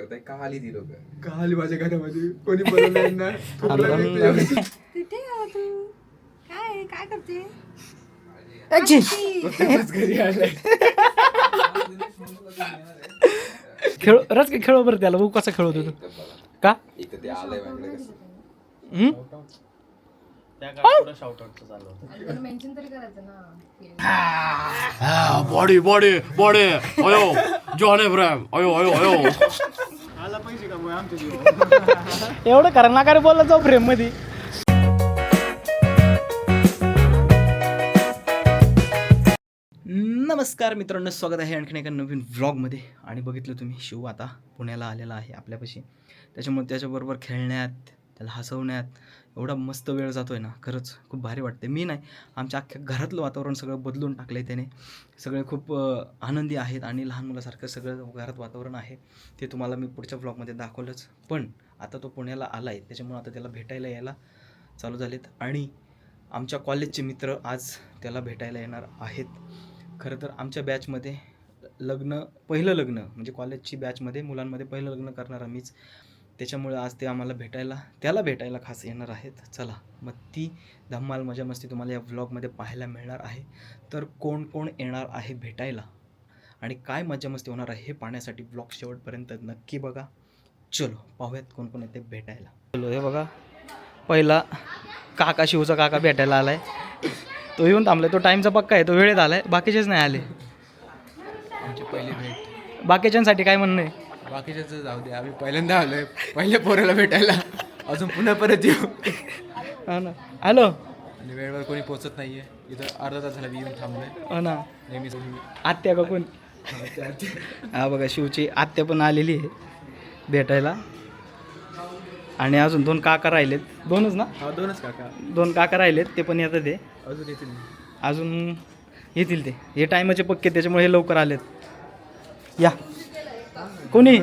करताय? का आली ती लोक? का आली माझ्या घरामध्ये? कोणी बोलवलंय ना? कुठे आहे तू? काय काय करते? घरी आलाय. खेळ रच का खेळ बरं त्याला कसा खेळत होतो का एक ते आलंय माझ्याकडे कसं? मेन्शन तरी करायचं ना. बॉडी बॉडी बॉडी अयो जॉन इब्राहिम अयो अयो अयो एवढं करा ना काय बोलला जाऊ फ्रेम मध्ये. नमस्कार मित्रांनो, स्वागत आहे आणखीन एका नवीन व्लॉगमध्ये. आणि बघितलं तुम्ही, शिव आता पुण्याला आलेला आहे आपल्यापाशी. त्याच्यामुळे त्याच्याबरोबर खेळण्यात, त्याला हसवण्यात एवढा मस्त वेळ जातो आहे ना, खरंच खूप भारी वाटते. मी नाही, आमच्या अख्ख्या घरातलं वातावरण सगळं बदलून टाकलं आहे त्याने. सगळे खूप आनंदी आहेत आणि लहान मुलासारखं सगळं घरात वातावरण आहे. ते तुम्हाला मी पुढच्या व्लॉगमध्ये दाखवलंच. पण आता तो पुण्याला आला आहे, त्याच्यामुळे आता त्याला भेटायला यायला चालू झालेत. आणि आमच्या कॉलेजचे मित्र आज त्याला भेटायला येणार आहेत. खरं तर आमच्या बॅचमध्ये पहिलं लग्न म्हणजे कॉलेजची बॅचमध्ये मुलांमध्ये पहिलं लग्न करणारा मीच. त्याच्यामुळे आज ते आम्हाला त्याला भेटायला खास येणार आहेत. चला मग ती धम्माल मजा मस्ती तुम्हाला या व्लॉगमध्ये पाहायला मिळणार आहे. तर कोण कोण येणार आहे भेटायला आणि काय मजा मस्ती होणार आहे हे पाहण्यासाठी व्लॉग शेवटपर्यंत नक्की बघा. चलो पाहूयात कोण कोण येते भेटायला. चलो हे बघा, पहिला काका, शिवचा काका भेटायला आलाय. तो येऊन थांबलाय, तो टाईमचा पक्का आहे, तो वेळेत आलाय. बाकीचेच नाही आले. आमची पहिली भेट. बाकीच्यांसाठी काय म्हणणं आहे? बाकीच्याच जाऊ दे, आम्ही पहिल्यांदा आलोय पहिल्या पोराला भेटायला. अजून पुन्हा परत येऊ. हो ना. हॅलो. आणि वेळेवर कोणी पोहोचत नाहीये इथं. अर्धा तास झाला मी येऊन थांबलोय. हो ना. नेहमीच आत्या का कोण? हा बघा, शिवची आत्या पण आलेली आहे भेटायला. आणि अजून 2 काका राहिलेत. 2च ना? हा, 2च काका. 2 काका राहिलेत, ते पण येतात. ते अजून येतील. अजून येतील. ते हे टायमाचे पक्के, त्याच्यामुळे हे लवकर आलेत. या कोणी?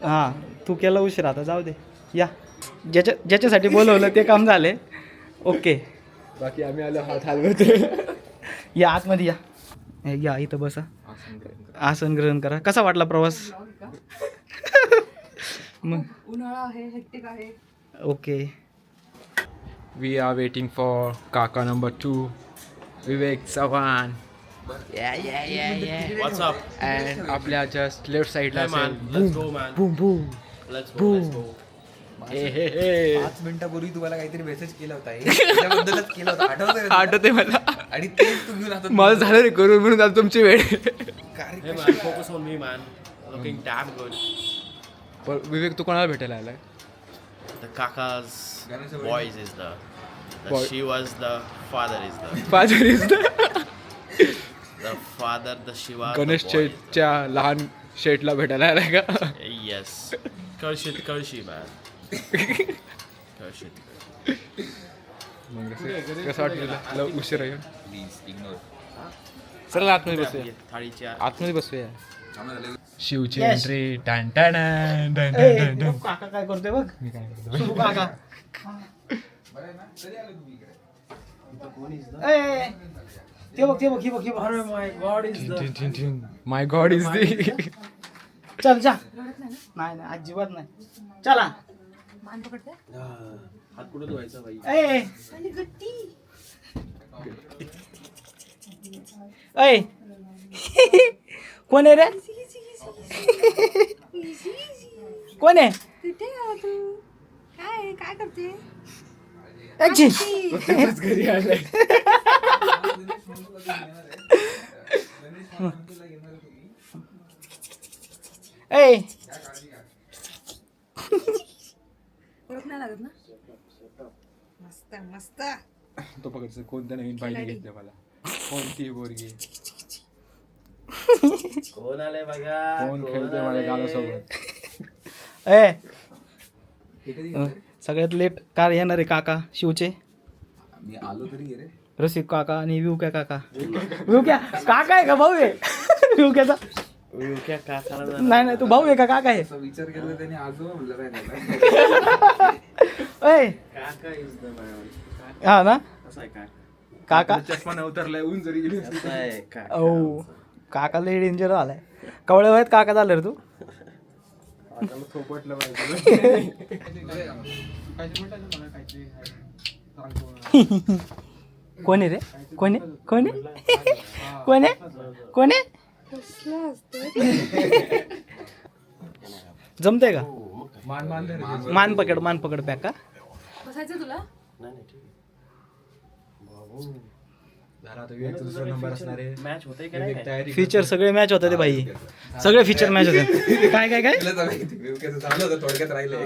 हां, तू केला उशीर, आता जाऊ दे. या, ज्याच्यासाठी बोलवलं ते काम झाले. ओके, बाकी आम्ही आलो हात हलवतो. या आतमध्ये या. या इथं बसा, आसन ग्रहण करा. कसा वाटला प्रवास? मग उन्हाळा आहे, हेक्टिक आहे. Okay. We are waiting for काका number 2, Vivek Chavan. What's up? And आपल्या जस्ट लेफ्ट साईडला Hey man, let's go man. Boom boom. Let's go. 5 मिनिटापूर्वी तुम्हाला काहीतरी मेसेज केला होता. त्याबद्दलच केला होता, आठवतंय मला. आणि तेच तुम्ही आता माझं झालं रे करून म्हणून आता तुमची वेळ. Hey man, focus on me man. Looking damn good. पण विवेक, तू कोणाला भेटायला आलाय? The Kaka's boys is the Boy. Shiva's the father is the father the Shiva. the Ganesh boy is शेठच्या लहान शेठला भेटायला आलाय का? Yes. Karshi man. Karshit. मग कसं वाटलं तुला उशिरा येऊन? चला आतमध्ये बसूया. थाळीच्या आतमध्ये बसूया. शिवची Yes. एंट्री. काका काय करतोय बघ. मी काय करतो? सुरू काका. ते बघ. अरे my God is the. My God is the. चल जा. नाही अजिबात नाही. चला. मान पकडते हात कुठं धुवायचा बाई? आणि गट्टी. कोण आहे रे? कोण आहे? कुठे आहे तू? काय काय करते? घरी आलाय. ओळख नाही लागत ना? मस्त मस्त. तो बघायचं कोणत्या नवीन बाईने घेतल्या मला. कोणती बोरगी, कोण आलंय बघा? कोण खेळते माझ्या गालासोबत. सगळ्यात लेट कार येणार आहे काका शिवचे. मी आलो तरी रे. रसिक काका आणि विवक्या काका. विवक्या काका आहे का भाऊ आहे? विवक्याचा विवक्या काकाला नाही तू भाऊ आहे का काका आहे? विचार केला त्याने आजोबा म्हणलं नाही. काका इज द मॅन. हा ना. कसं आहे काका चष्मा न उतरलाय, ऊन जरी गेली. कसं आहे काका? ओ काका लई डेंजर आलाय. कवळे वयात काका झालं रे तू. थोपटलं पाहिजे. कोण आहे रे कोण आहे कोण आहे कोण आहे कोण आहे कसलं असतं जमतंय का मान मान पकड पॅक का बसायचं तुला नाही नाही, ठीक नंबर मॅच होतंय का नाही काय? तयारी फीचर सगळे मॅच होतात ते भाई सगळे फीचर मॅच होते काय काय काय थोडक्यात राहिले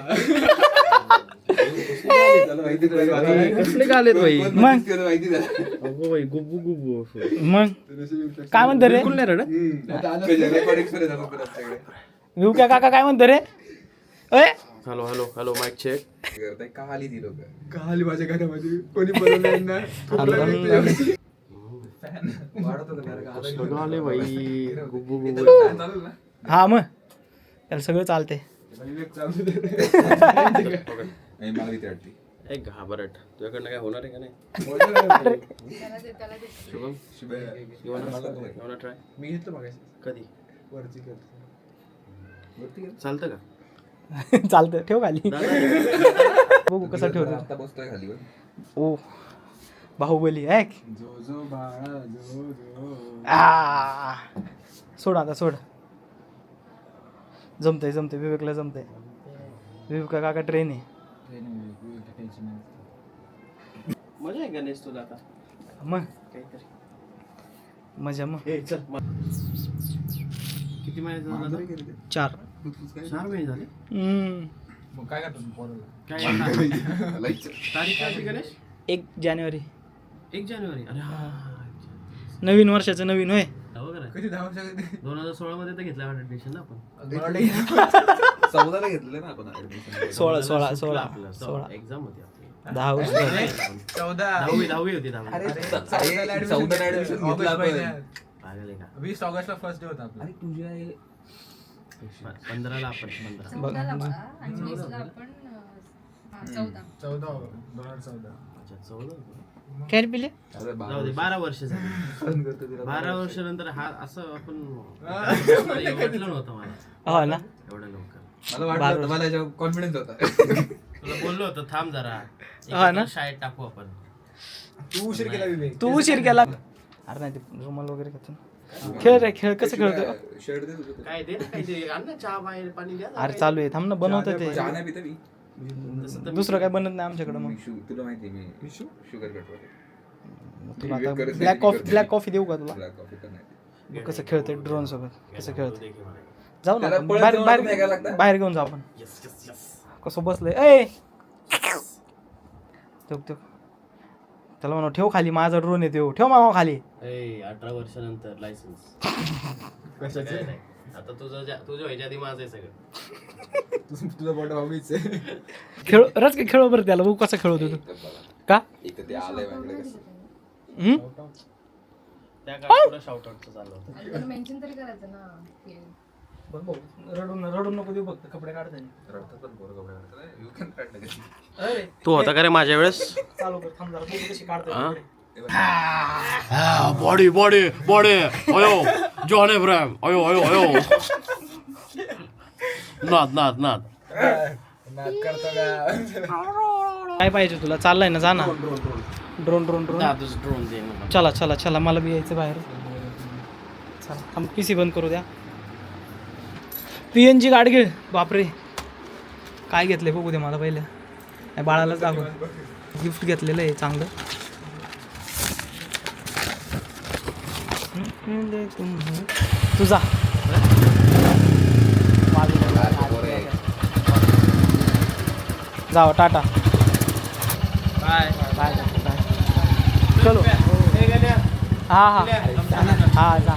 कसले का आलेत भाई मग अगो बाई, गुब्बू गुब्बू असं. मग काय म्हणतो रे विऊ काय काका काय म्हणतो रे अय hello hello hello mike check. का आली ती लोक का आली माझ्या घरामध्ये कोणी बोलवलं ना सगळं आले बाई, गुब्बू गुब्बू. हा मग त्याला सगळं चालते मला भीती वाटते एक घाबरट तुझ्याकडनं काय होणार आहे का नाही? त्याला दे त्याला दे शुभम ट्राय. मी घेतलं मग कधी वरती चालतं का? चालतं ठेव खाली बघू कसा ठेवतो आता बसतोय खाली ओ बाहुबली ऐक जो जो बाळा जो जो आ सोड आता सोड जमतंय विवेकला जमतंय विवेक काका ट्रेन आहे मजा आहे गणेश तुला आता मग काहीतरी. मजा मग ए चल किती महिने झाले आता? 4 4 महिने झाले. मग काय करतो पोराला काय तारीख काय होती गणेश? 1 जानेवारी 1 जानेवारी. अरे हा नवीन वर्षाचं नवीन होय हो का नाही? कधी 2016 मध्ये तर घेतलं ऍडमिशन ना आपण. 14ला घेतलं ना आपण ऍडमिशन 16 एक्झाम होती आपली. 10 वर्ष 10वी होती 10वी. ऍडमिशन घेतलं आपण पागल आहे का? 20 ऑगस्टला फर्स्ट डे होता आपला. अरे तुझ्या 15ला आपण 15. 14ला बाळा आणि 20ला आपण 14 14 ऑगस्ट 2014. अच्छा 14 होतं. काय रे पिले जाऊ दे 12 वर्ष झाली. 12 वर्षानंतर हा असं आपण वाटलं नव्हतं मला हो ना एवढं लवकर. मला वाटलं होतं, मला याच्यावर कॉन्फिडन्स होता तुला बोललो होतं थांब जरा हा ना? एकत्र शाळेत टाकू आपण. तू उशीर केला विवेक तू उशीर केला अरे नाही ते रुमाल वगैरे घेतो ना. खेळ रे खेळ कसं खेळतो शर्ट दे तुझं काय दे ना काहीतरी आण ना चहा बाहेर पाणी द्या ना अरे चालू आहे थांब ना बनवतं ते चहा नाही पिता मी तसं तर दुसरं काय बनत नाही आमच्याकडे मग तुला माहिती मी शुगर कट तुला आता ब्लॅक कॉफी देऊ का तुला ब्लॅक कॉफी तर नाही कसं खेळते ड्रोन सोबत कसं खेळते दे की मला. जाऊ ना त्याला आपण. पळत बाहेर जाऊन नाही का बाहेर लागतं? बाहेर घेऊन जाऊ आपण Yes, yes, yes. कसं बसलंय ए त्याला म्हणा ठेव खाली माझा ड्रोन येतो ठेव मामा खाली ए 18 वर्षानंतर लायसन्स कसं काय नाही आता तुझं व्हायच्या आधी माझं आहे सगळं. तुझा मोठा भाऊच आहे खेळ रच खेळ बरं त्याला बघू कसा खेळवतो तू का एक तर ते आलंय माझ्याकडे कसं. त्या काळात शाउट आउटचं चाललं होतं. आणि तुला मेन्शन तरी करायचं ना की रडून नको देऊ फक्त कपडे काढताना रडतात पण पोरं कपडे काढतात. You can काढलं कधी. अरे तू होता का रे माझ्या वेळेस? चालू कर थांब जरा बघू कशी काढता बॉडी बॉडी बॉडी अयो जॉन इब्राहिम अयो अयो अयो नाद नाद करतो का काय पाहिजे तुला चाललाय ना जा ना ड्रोन ड्रोन दे मला. चला मला बी यायचं बाहेर चला थांब पीसी बंद करू द्या PNG गाडी घे बापरे काय घेतलंय बघू दे मला पहिलं नाही बाळालाच दाखव गिफ्ट घेतलेलं आहे चांगलं तुझा जाओ टाटा बाय बाय चलो हा जा हा जा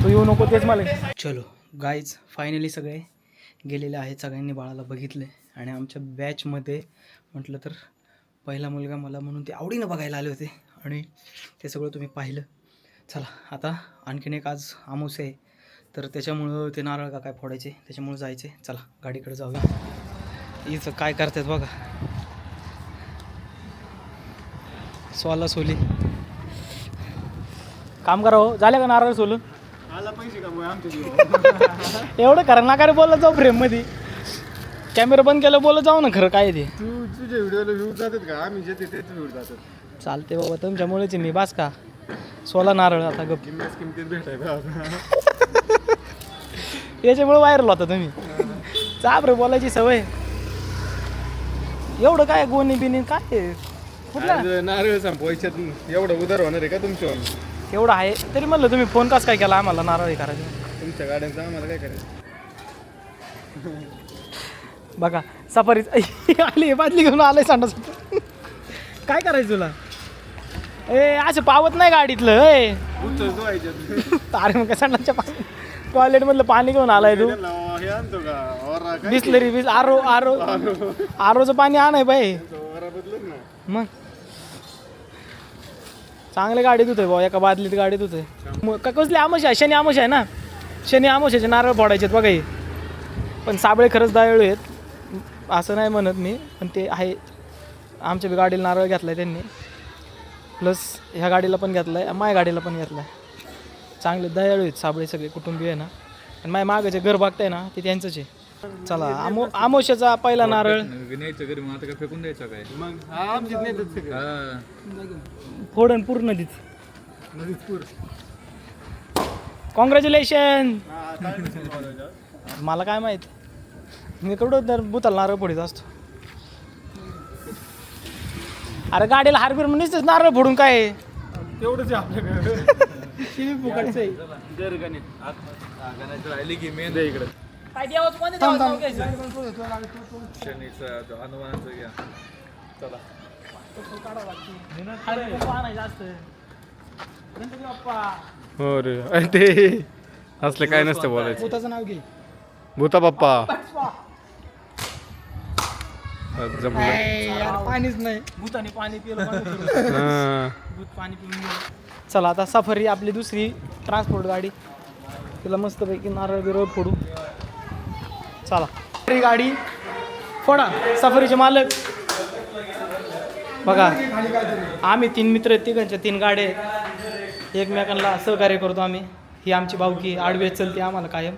तू येऊ नको तेच मला चलो गाईज फायनली सगळे गेलेले आहेत सगळ्यांनी बाळाला बघितले आणि आमच्या बॅचमध्ये म्हटलं तर पहिला मुलगा मला म्हणून ते आवडीनं बघायला आले होते आणि ते सगळं तुम्ही पाहिलं चला आता आणखीन एक आज आमोस आहे तर त्याच्यामुळं ते नारळ का काय फोडायचे त्याच्यामुळं जायचे चला गाडीकडे जाऊया इथं काय करतात बघा सोला सोली काम करा हो झाले का नारळ सोलून एवढं खरं नाकारे बोलत जाऊ फ्रेम मध्ये. कॅमेरा बंद केलं बोलत जाऊ ना खरं काय ते. तुझ्या व्हिडिओला व्ह्यू जातात का? आम्ही जे तेच व्ह्यू जातात. चालते बाबा तुमच्यामुळेच आहे मी बास का. 16 नारळ आता गप. किमतीत भेटाय याच्यामुळे व्हायरल होता तुम्ही. चाप रे बोलायची सवय. एवढं काय गोणी बिनी काय कुठला नारळ संपवायच्यात एवढं उधार होणार आहे का तुमच्या? एवढं आहे तरी म्हणलं तुम्ही फोन कसं काय केला आम्हाला नारळी करायचं. तुमच्या गाड्यांचं आम्हाला काय करायचं? बघा सफारी आली बादली घेऊन आलाय सांडस. काय करायचं तुला ए असं पावत नाही गाडीतलं ए. अरे मग सांडाच्या पाणी टॉयलेट मधलं पाणी घेऊन आलाय तू. हे आणतो का? बिसलरी आरोचं पाणी आणाय बाई. मग चांगल्या गाडीत होतोय भाऊ. एका बादलीत गाडीत होतोय. कसली आमोश आहे? शनी आमोश आहे ना. शनी आमोशाचे नारळ फोडायचे आहेत बघा हे. पण साबळे खरंच दयाळू आहेत असं नाही म्हणत मी. पण ते आहे. आमच्या गाडीला नारळ घेतला आहे त्यांनी. प्लस ह्या गाडीला पण घेतला आहे. माझ्या गाडीला पण घेतला आहे. चांगले दयाळू आहेत साबळे सगळे कुटुंबीय आहे ना. आणि माझ्या मागं घर बघताय ना ते त्यांचंच आहे. चला आमोशाचा पहिला नारळ न्यायचं घरी मग आता काय फेकून द्यायचं काय? मग आमच्यात नेतात सगळं. फोडण पूर्ण नदीत. कॉंग्रॅच्युलेशन. मला काय माहित. मी कुठं तर बुताला नारळ फोडीत असतो. अरे गाडीला हारबीर म्हणून नारळ फोडून काय तेवढंच आहे आपल्याकडे. फुकटचं आहे. राहिली की मेन आहे इकडे. काय देवाचं कोणत्या देवाचं नाव घ्यायचं? शनीचं हनुमानाचं घ्या. चला. अरे नको आणायचं असतं. गणपती बाप्पा. हो रे ते असलं काय नसतं बोलायचं. भूताचं नाव घे. भूता बाप्पा. यार पाणीच नाही. भूताने पाणी पिलं. भूत पाणी पिऊन गेलं. चला आता सफारी आपली दुसरी ट्रान्सपोर्ट गाडी. तिला मस्तपैकी नारळ बिरळ फोडू. चला सफारी गाडी फोडा. सफारीचे मालक बघा. आम्ही 3 मित्र आहेत. तिघांच्या 3 गाड्या आहेत. एकमेकांना सहकार्य करतो आम्ही. ही आमची भावकी आडवी चलते आम्हाला कायम.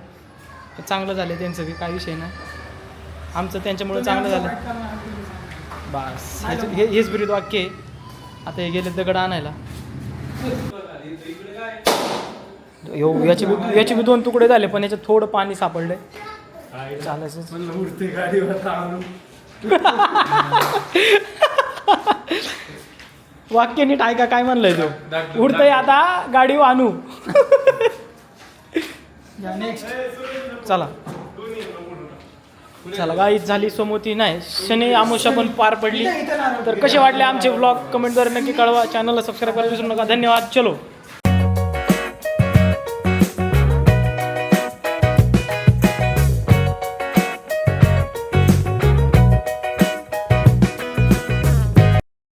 चांगलं झालं त्यांचं बी काही विषय नाही. आमचं त्यांच्यामुळे चांगलं झालं बस. हेच बिरीद वाक्य आहे. आता हे गेले दगड आणायला. याचे बी 2 तुकडे झाले पण याच्यात थोडं पाणी सापडलंय. चालायचं वाक्य नीट ऐका काय म्हणलंय तो. उडतंय आता गाडी आणू. चला चला गाईच झाली सोमवती नाही. शनी अमावस्या पण पार पडली. तर कसे वाटले आमचे व्लॉग कमेंटद्वारे नक्की कळवा. चॅनलला सबस्क्राईब करायला विसरू नका. धन्यवाद. चलो.